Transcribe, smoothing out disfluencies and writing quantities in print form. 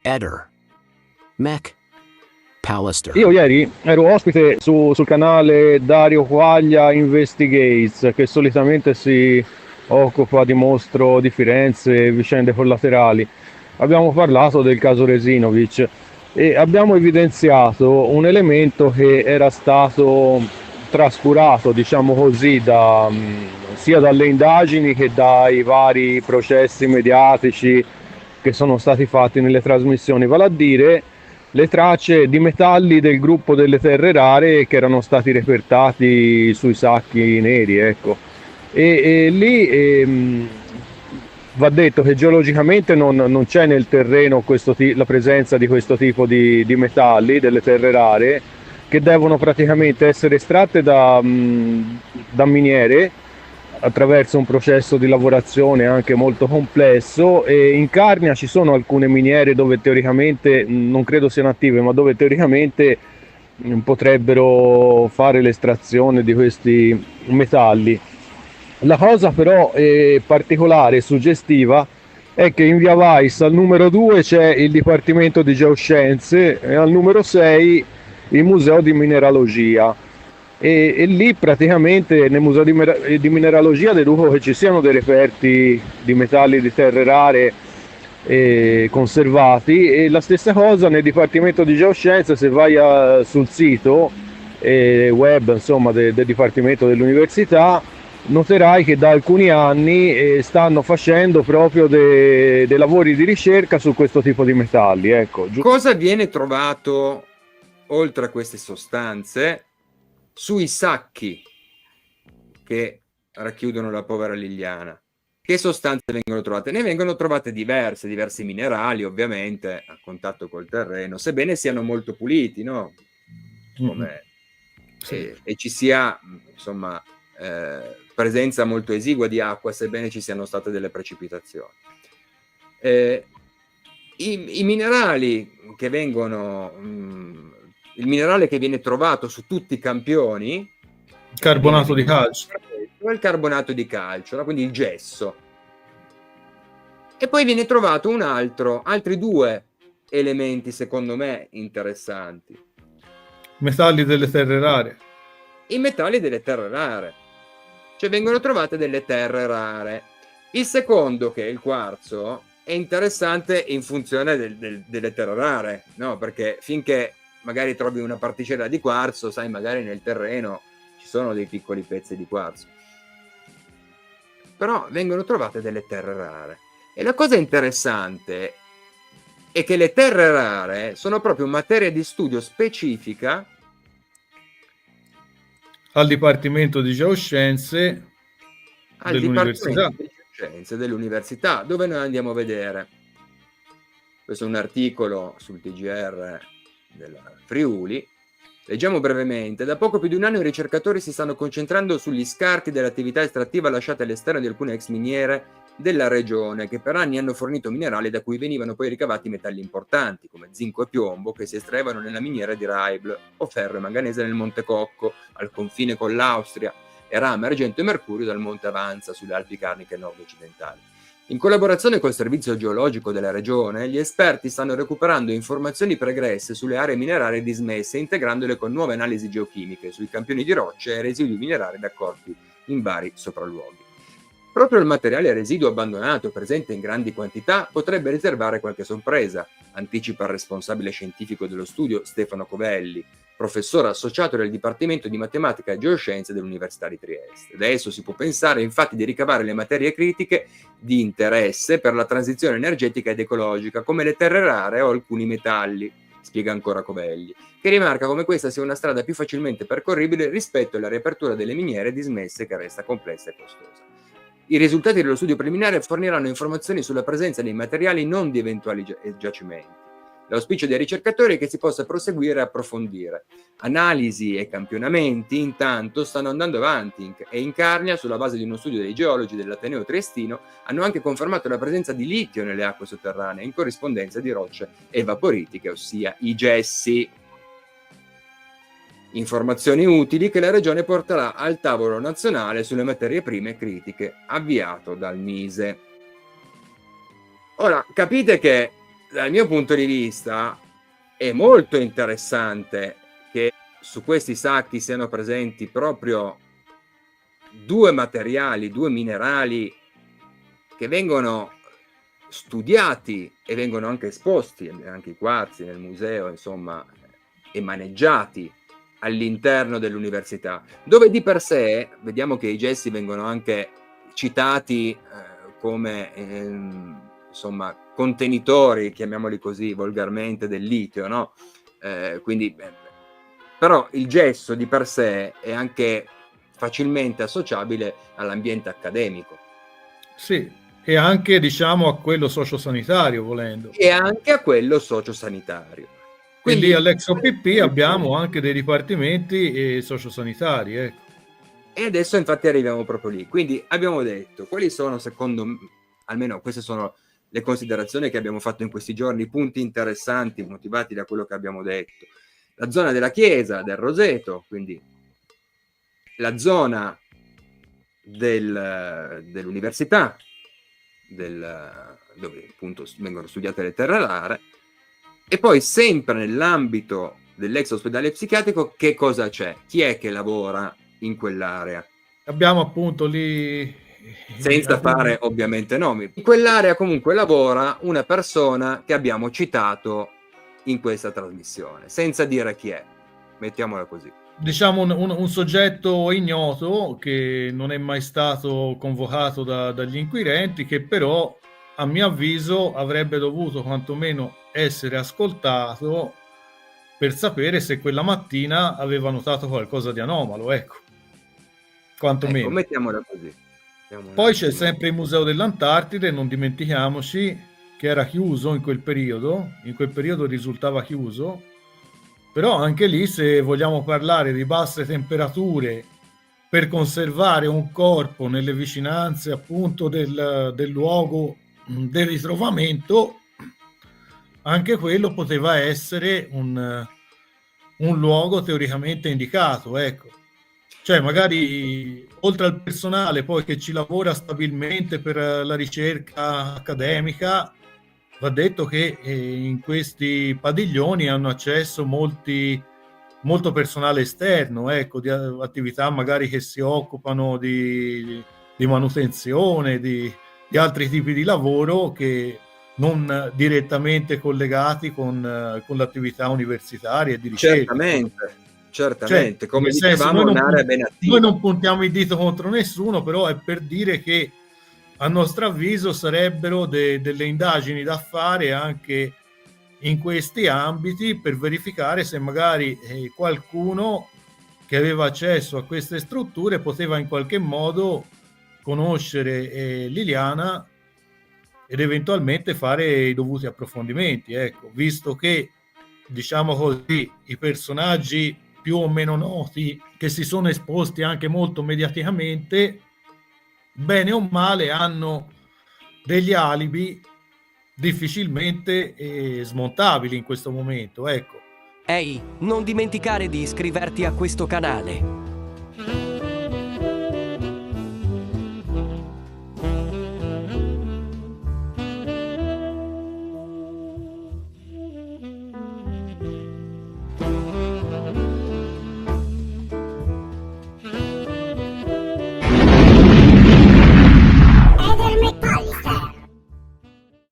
Eder. Mech. Pallister. Io ieri ero ospite sul canale Dario Quaglia Investigates, che solitamente si occupa di mostro di Firenze e vicende collaterali. Abbiamo parlato del caso Resinovic e abbiamo evidenziato un elemento che era stato trascurato, diciamo così, sia dalle indagini che dai vari processi mediatici che sono stati fatti nelle trasmissioni, vale a dire le tracce di metalli del gruppo delle terre rare che erano stati repertati sui sacchi neri, ecco. E lì va detto che geologicamente non c'è nel terreno la presenza di questo tipo di metalli, delle terre rare, che devono praticamente essere estratte da miniere attraverso un processo di lavorazione anche molto complesso, e in Carnia ci sono alcune miniere dove teoricamente, non credo siano attive, ma dove teoricamente potrebbero fare l'estrazione di questi metalli. La cosa però particolare e suggestiva è che in via Vais al numero 2 c'è il Dipartimento di Geoscienze e al numero 6 il Museo di Mineralogia. E lì praticamente nel museo di mineralogia deduco che ci siano dei reperti di metalli di terre rare conservati, e la stessa cosa nel Dipartimento di Geoscienze. Se vai sul sito web, insomma, del Dipartimento dell'Università, noterai che da alcuni anni stanno facendo proprio dei lavori di ricerca su questo tipo di metalli, ecco. Cosa viene trovato oltre a queste sostanze sui sacchi che racchiudono la povera Liliana? Che sostanze vengono trovate? Ne vengono trovate diversi minerali, ovviamente, a contatto col terreno, sebbene siano molto puliti, no? Come, Sì. e ci sia, insomma, presenza molto esigua di acqua, sebbene ci siano state delle precipitazioni. I minerali che vengono... il minerale che viene trovato su tutti i campioni, carbonato di calcio, è il carbonato di calcio, no? Quindi il gesso. E poi viene trovato altri due elementi secondo me interessanti: metalli delle terre rare. i metalli delle terre rare, cioè vengono trovate delle terre rare. Il secondo, che è il quarzo, è interessante in funzione delle terre rare, no? Perché finché magari trovi una particella di quarzo, sai, magari nel terreno ci sono dei piccoli pezzi di quarzo, però vengono trovate delle terre rare. E la cosa interessante è che le terre rare sono proprio materia di studio specifica al Dipartimento di Geoscienze dell'Università. Dipartimento di Scienze dell'Università, dove noi andiamo a vedere. Questo è un articolo sul TGR della Friuli. Leggiamo brevemente. Da poco più di un anno i ricercatori si stanno concentrando sugli scarti dell'attività estrattiva lasciate all'esterno di alcune ex miniere della regione, che per anni hanno fornito minerali da cui venivano poi ricavati metalli importanti come zinco e piombo, che si estraevano nella miniera di Raibl, o ferro e manganese nel Monte Cocco al confine con l'Austria, e rame, argento e mercurio dal Monte Avanza sulle Alpi Carniche nord-occidentali. In collaborazione col servizio geologico della regione, gli esperti stanno recuperando informazioni pregresse sulle aree minerarie dismesse, integrandole con nuove analisi geochimiche sui campioni di rocce e residui minerari raccolti in vari sopralluoghi. Proprio il materiale residuo abbandonato, presente in grandi quantità, potrebbe riservare qualche sorpresa, anticipa il responsabile scientifico dello studio Stefano Covelli, professore associato del Dipartimento di Matematica e Geoscienze dell'Università di Trieste. Da esso si può pensare infatti di ricavare le materie critiche di interesse per la transizione energetica ed ecologica, come le terre rare o alcuni metalli, spiega ancora Covelli, che rimarca come questa sia una strada più facilmente percorribile rispetto alla riapertura delle miniere dismesse, che resta complessa e costosa. I risultati dello studio preliminare forniranno informazioni sulla presenza dei materiali non di eventuali giacimenti. L'auspicio dei ricercatori è che si possa proseguire e approfondire. Analisi e campionamenti, intanto, stanno andando avanti e in Carnia, sulla base di uno studio dei geologi dell'Ateneo Triestino, hanno anche confermato la presenza di litio nelle acque sotterranee in corrispondenza di rocce evaporitiche, ossia i gessi. Informazioni utili che la Regione porterà al tavolo nazionale sulle materie prime critiche, avviato dal Mise. Ora, capite che dal mio punto di vista è molto interessante che su questi sacchi siano presenti proprio due materiali, due minerali che vengono studiati e vengono anche esposti, anche i quarzi nel museo, insomma, e maneggiati all'interno dell'università, dove di per sé vediamo che i gessi vengono anche citati come insomma contenitori, chiamiamoli così volgarmente, del litio, no? Quindi però il gesso di per sé è anche facilmente associabile all'ambiente accademico. Sì, e anche diciamo a quello sociosanitario, volendo. E anche a quello sociosanitario. Quindi lì all'ex OPP abbiamo anche dei dipartimenti sociosanitari, ecco. E adesso infatti arriviamo proprio lì. Quindi abbiamo detto quali sono, secondo me, almeno queste sono le considerazioni che abbiamo fatto in questi giorni, punti interessanti motivati da quello che abbiamo detto. La zona della chiesa, del Roseto, quindi la zona dell'università, dove appunto vengono studiate le terre rare, e poi sempre nell'ambito dell'ex ospedale psichiatrico che cosa c'è? Chi è che lavora in quell'area? Abbiamo appunto lì, senza fare ovviamente nomi, in quell'area comunque lavora una persona che abbiamo citato in questa trasmissione, senza dire chi è, mettiamola così. Diciamo un soggetto ignoto che non è mai stato convocato dagli inquirenti, che però a mio avviso avrebbe dovuto quantomeno essere ascoltato per sapere se quella mattina aveva notato qualcosa di anomalo, ecco, quantomeno. Ecco, mettiamola così. Poi c'è sempre il Museo dell'Antartide, non dimentichiamoci che era chiuso in quel periodo risultava chiuso, però anche lì, se vogliamo parlare di basse temperature per conservare un corpo nelle vicinanze appunto del luogo del ritrovamento, anche quello poteva essere un luogo teoricamente indicato, ecco. Cioè magari oltre al personale poi che ci lavora stabilmente per la ricerca accademica, va detto che in questi padiglioni hanno accesso molto personale esterno, ecco, di attività magari che si occupano di manutenzione, di altri tipi di lavoro che non direttamente collegati con l'attività universitaria e di ricerca. Certamente, cioè, come dicevamo, un'area ben attiva. Noi non puntiamo il dito contro nessuno, però è per dire che a nostro avviso sarebbero delle indagini da fare anche in questi ambiti per verificare se magari qualcuno che aveva accesso a queste strutture poteva in qualche modo conoscere Liliana ed eventualmente fare i dovuti approfondimenti, ecco, visto che, diciamo così, i personaggi più o meno noti che si sono esposti anche molto mediaticamente, bene o male hanno degli alibi difficilmente smontabili in questo momento, ecco. Ehi, non dimenticare di iscriverti a questo canale.